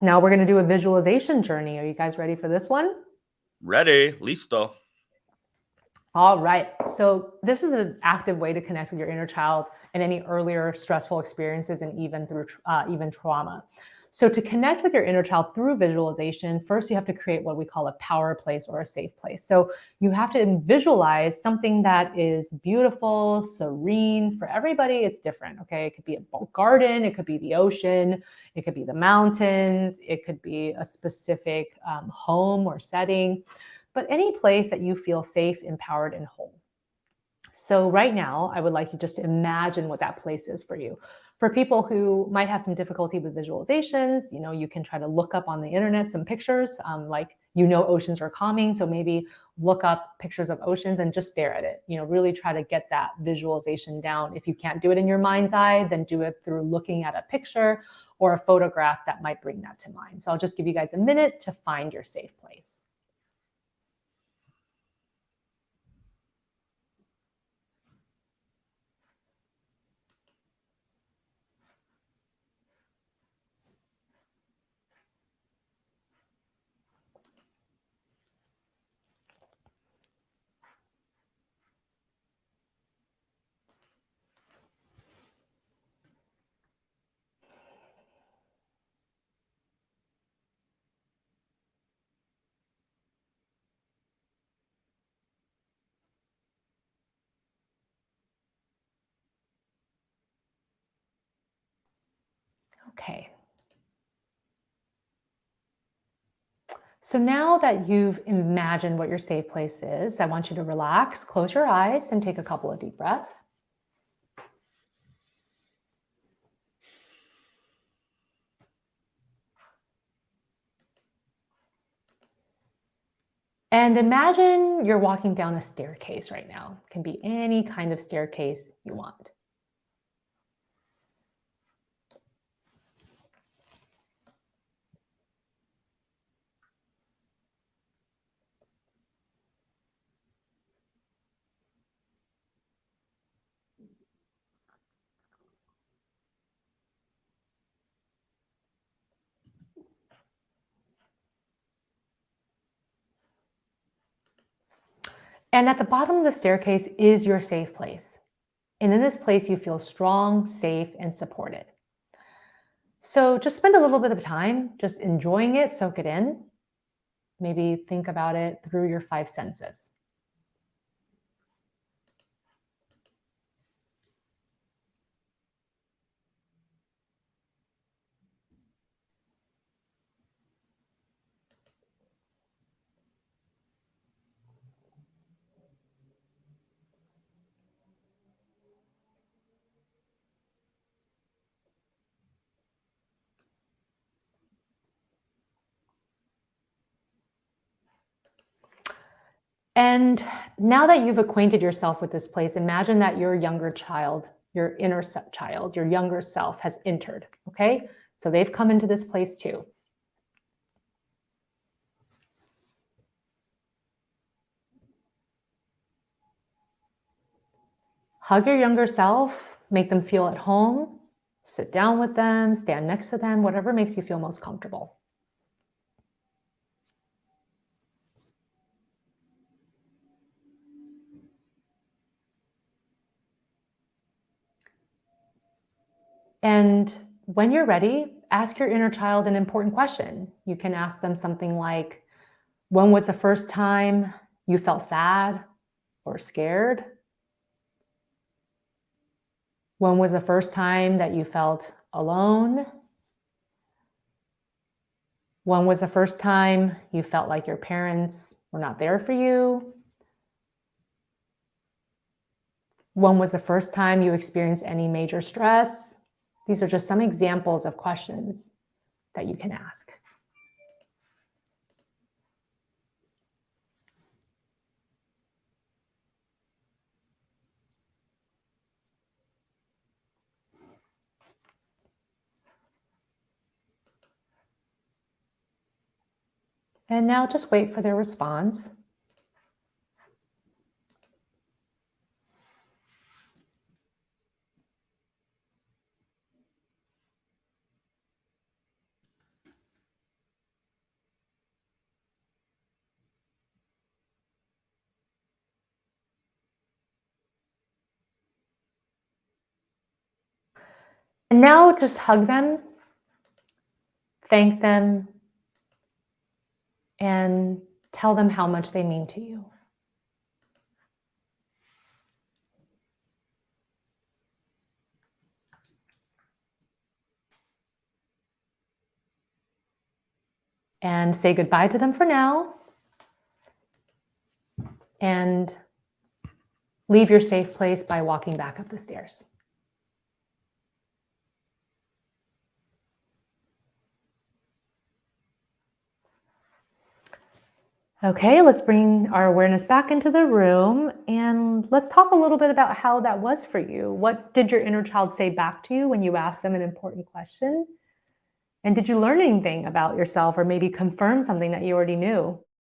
Now we're going to do a visualization journey. Are you guys ready for this one? Ready. Listo. All right. So this is an active way to connect with your inner child and any earlier stressful experiences and even through even trauma. So to connect with your inner child through visualization, first you have to create what we call a power place or a safe place. So you have to visualize something that is beautiful, serene. For everybody, it's different, okay? It could be a garden, it could be the ocean, it could be the mountains, it could be a specific home or setting, but any place that you feel safe, empowered, and whole. So right now, I would like you just to imagine what that place is for you. For people who might have some difficulty with visualizations, you can try to look up on the internet some pictures, oceans are calming. So maybe look up pictures of oceans and just stare at it. Really try to get that visualization down. If you can't do it in your mind's eye, then do it through looking at a picture or a photograph that might bring that to mind. So I'll just give you guys a minute to find your safe place. Okay. So now that you've imagined what your safe place is, I want you to relax, close your eyes, and take a couple of deep breaths. And imagine you're walking down a staircase right now. It can be any kind of staircase you want. And at the bottom of the staircase is your safe place. And in this place, you feel strong, safe, and supported. So just spend a little bit of time just enjoying it, soak it in. Maybe think about it through your 5 senses. And now that you've acquainted yourself with this place, imagine that your younger child, your inner child, your younger self has entered, okay? So they've come into this place too. Hug your younger self, make them feel at home, sit down with them, stand next to them, whatever makes you feel most comfortable. And when you're ready, ask your inner child an important question. You can ask them something like, when was the first time you felt sad or scared? When was the first time that you felt alone? When was the first time you felt like your parents were not there for you? When was the first time you experienced any major stress? These are just some examples of questions that you can ask. And now just wait for their response. And now just hug them, thank them, and tell them how much they mean to you. And say goodbye to them for now. And leave your safe place by walking back up the stairs. Okay, let's bring our awareness back into the room and let's talk a little bit about how that was for you. What did your inner child say back to you when you asked them an important question? And did you learn anything about yourself or maybe confirm something that you already knew?